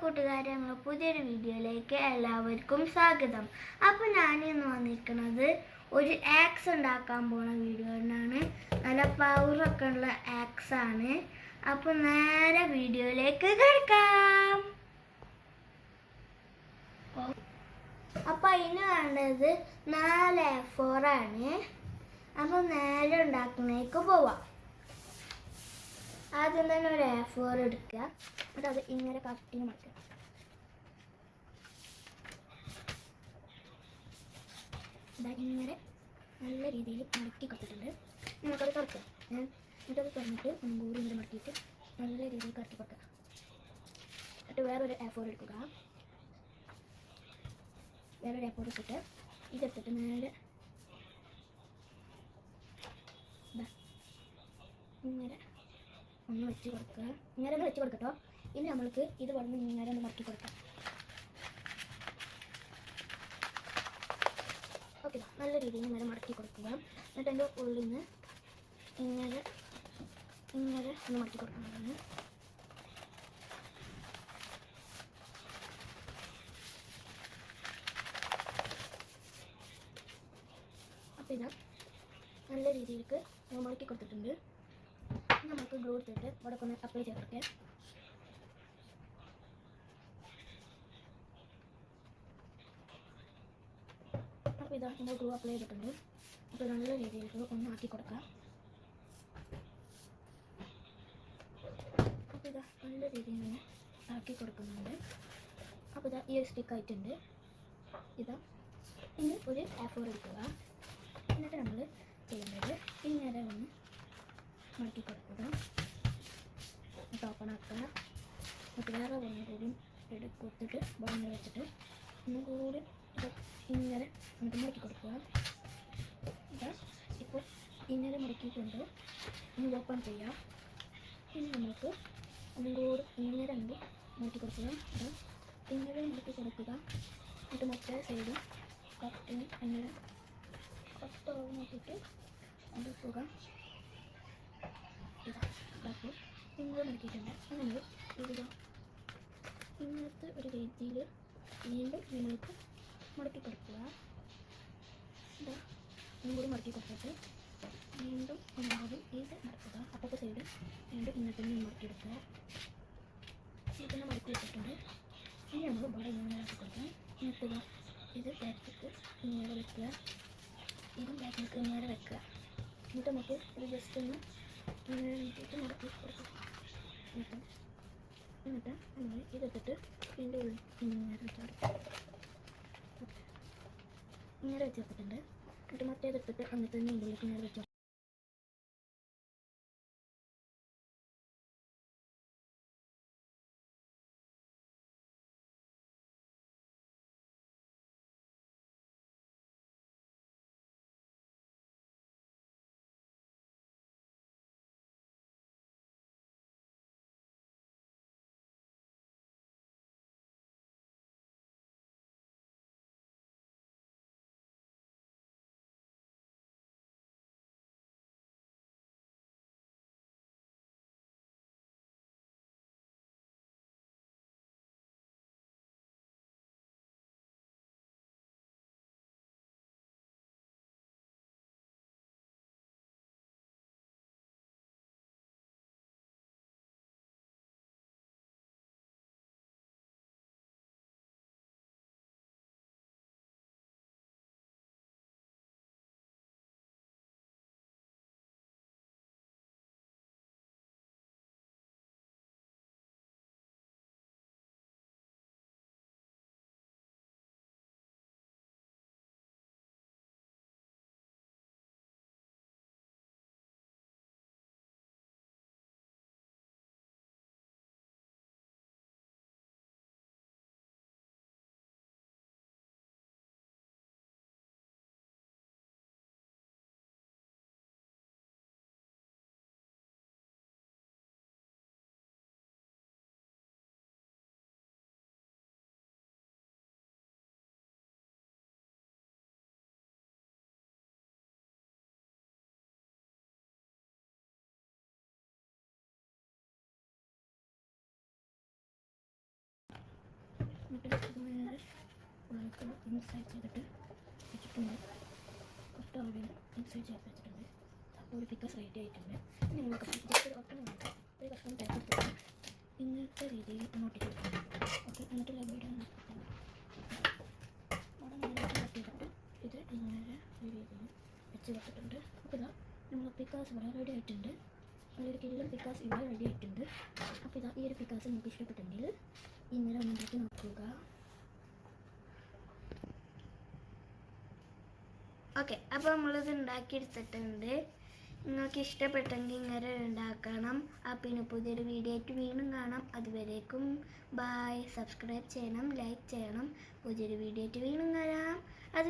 കൂട്ടുകാരെ, നമ്മൾ പുതിയൊരു വീഡിയോയിലേക്ക് എല്ലാവർക്കും സ്വാഗതം. അപ്പോൾ ഞാനിന്ന് വന്നിരിക്കുന്നത് ഒരു ആക്സ് ഉണ്ടാക്കാൻ പോണ വീഡിയോ ആണ്. നല്ല പവറൊക്കെ ഉള്ള ആക്സ് ആണ്. അപ്പോൾ നേരെ വീഡിയോയിലേക്ക് കിടക്കാം. അപ്പോൾ അതിന് വേണ്ടത് 4 A4 ആണ്. അപ്പോൾ നേരെ ഉണ്ടാക്കുന്നതിലേക്ക് പോവാം. ആദ്യം തന്നെ ഒരു A4 എടുക്കുക. എന്നിട്ട് അത് ഇങ്ങനെ കട്ടിങ് മടക്കുക. ഇങ്ങനെ നല്ല രീതിയിൽ മടക്കി കൊടുത്തിട്ടുണ്ട്. നമുക്കത് തുറക്കാം. എന്നിട്ടത് തുറന്നിട്ട് ഒന്നുകൂടി ഇങ്ങനെ മടക്കിയിട്ട് നല്ല രീതിയിൽ കറക്കി കൊടുക്കുക. എന്നിട്ട് വേറൊരു A4 എടുക്കുക. വേറൊരു A4 എടുത്തിട്ട് ഇതെടുത്തിട്ട് നേരെ ഇങ്ങനെ ഒന്ന് വെച്ച് കൊടുക്കുക. ഇങ്ങനെ ഒന്ന് വെച്ച് കൊടുക്കട്ടോ. ഇനി നമ്മൾക്ക് ഇത് വന്ന് ഇങ്ങനെ ഒന്ന് മടക്കി കൊടുക്കാം. ഓക്കെ, നല്ല രീതിയിൽ ഇങ്ങനെ മടക്കി കൊടുക്കുക. എന്നിട്ട് എൻ്റെ ഉള്ളിൽ നിന്ന് ഇങ്ങനെ ഇങ്ങനെ ഒന്ന് മടക്കി കൊടുക്കുന്നതാണ്. അപ്പോൾ ഇതാ നല്ല രീതിയിലേക്ക് മടക്കി കൊടുത്തിട്ടുണ്ട്. നമുക്ക് ഗ്ലൂ എടുത്തിട്ട് ഇവിടെ ഒന്ന് അപ്ലൈ ചെയ്തെടുക്കാം. അപ്പോൾ ഇതാ നമ്മൾ ഗ്ലൂ അപ്ലൈ ചെയ്തിട്ടുണ്ട്. അപ്പോൾ നല്ല രീതിയിൽ ഒന്ന് ആക്കി കൊടുക്കാം. അപ്പോൾ ഇതാ നല്ല രീതിയിൽ ഇങ്ങനെ ആക്കി കൊടുക്കുന്നുണ്ട്. അപ്പോൾ ഇതാ ഈ ഒരു സ്റ്റിക്ക് ആയിട്ടുണ്ട്. ഇതാ ഇനി ഒരു A4 എടുക്കുക. എന്നിട്ട് നമ്മൾ ചെയ്യേണ്ടത് ഇങ്ങനെ ഒന്ന് മടക്കി കൊടുക്കുക. എന്നിട്ട് ഓപ്പൺ ആക്കുക. എന്നിട്ട് വേറെ ഒന്ന് കൂടി കൊടുത്തിട്ട് ബോണിൽ വെച്ചിട്ട് ഒന്നും കൂടി ഇങ്ങനെ എന്നിട്ട് മടക്കി കൊടുക്കുക. ഇതാ ഇപ്പോൾ ഇങ്ങനെ മടക്കിയിട്ടുണ്ട്. ഇനി ഓപ്പൺ ചെയ്യാം. ഇനി നമുക്ക് ഒന്നും കൂടി ഇങ്ങനെ രണ്ട് മടക്കി കൊടുക്കുക. അത് ഇങ്ങനെ മടക്കി കൊടുക്കുക. എന്നിട്ട് മറ്റേ സൈഡ് കട്ടിങ് ഇങ്ങനെ കട്ടോളം നോക്കിയിട്ട് എടുക്കുക. അപ്പോൾ ഇങ്ങനെ മടക്കിയിട്ടുണ്ട്. അങ്ങനെ ഇവിടെ ഇങ്ങനത്തെ ഒരു രീതിയിൽ വീണ്ടും നിങ്ങൾക്ക് മടക്കി കൊടുക്കുക. ഇതാ ഒന്നും കൂടി മടക്കി കൊടുത്തിട്ട് വീണ്ടും ഒന്നുകൂടി ഇത് മടക്കുക. അപ്പോഴത്തെ സൈഡ് വീണ്ടും ഇങ്ങനത്തെ മടക്കിയെടുക്കുക. ഇതിനെ മടക്കി വെച്ചിട്ടുണ്ട്. ഇനി നമ്മൾ ഇവിടെ ഇങ്ങനെ ആക്കി കൊടുക്കാം. എന്നിട്ട് ഇത് ബാക്കിലേക്ക് ഇങ്ങനെ വെക്കുക. ഇതും ബാക്കിലേക്ക് ഇങ്ങനെ വെക്കുക. എന്നിട്ട് നമുക്ക് ഇത് ജസ്റ്റ് ഒന്ന് ഇങ്ങനെ നീട്ടിയിട്ട് മടക്കി കൊടുക്കുക. എന്നിട്ട് നമ്മൾ ഇതെടുത്തിട്ട് ഇതിൻ്റെ ഉള്ളിൽ ഇങ്ങനെ വെച്ചെടുക്കും. ഇങ്ങനെ വെച്ചെടുത്തിട്ടുണ്ട്. എന്നിട്ട് മറ്റേതെടുത്തിട്ട് എന്നിട്ട് ഇതിൻ്റെ ഉള്ളിലേക്ക് ഇങ്ങനെ വെച്ചു. എന്നിട്ട് ഇങ്ങനെ ഉള്ളിലേക്ക് ഇൻസൈഡ് ചെയ്തിട്ട് വെച്ചിട്ടുണ്ട്. കുറച്ച് ഓൾറെഡി ഇൻസൈഡ് ചെയ്ത് വെച്ചിട്ടുണ്ട്. അപ്പോൾ ഒരു പിക്കാസ് റെഡി ആയിട്ടുണ്ട്. ഇനി നമുക്ക് ജസ്റ്റ് ഒരു ഒട്ടം നോക്കാം. ഒരു കഷ്ണം പേപ്പർ എടുത്തിട്ട് ഇങ്ങനത്തെ രീതിയിൽ നോട്ട് ചെയ്തിട്ടുണ്ട്. ഓക്കെ, എന്നിട്ട് ലൈബ്രറിയുടെ അവിടെ നേരെ കട്ട് ചെയ്തിട്ട് ഇത് ഇങ്ങനെ ഒരു രീതിയിൽ വെച്ച് വെച്ചിട്ടുണ്ട്. അപ്പോൾ ഇതാ നമ്മൾ പിക്കാസ് ഇവിടെ റെഡി ആയിട്ടുണ്ട്. ഒരു കിലോ പിക്കാസ് ഇവിടെ റെഡി ആയിട്ടുണ്ട്. അപ്പോൾ ഇതാ ഈ ഒരു പിക്കാസ് നിങ്ങൾക്ക് ഇഷ്ടപ്പെട്ടെങ്കിൽ ഇന്നലെ ഉണ്ടാക്കി നോക്കുക. ഓക്കെ, അപ്പോൾ നമ്മളിത് ഉണ്ടാക്കിയെടുത്തിട്ടുണ്ട്. നിങ്ങൾക്ക് ഇഷ്ടപ്പെട്ടെങ്കിൽ ഇങ്ങനെ ഉണ്ടാക്കണം. പിന്നെ പുതിയൊരു വീഡിയോ ആയിട്ട് വീണ്ടും കാണാം. അതുവരേക്കും ബൈ. സബ്സ്ക്രൈബ് ചെയ്യണം, ലൈക്ക് ചെയ്യണം. പുതിയൊരു വീഡിയോ ആയിട്ട് വീണ്ടും കാണാം. അത്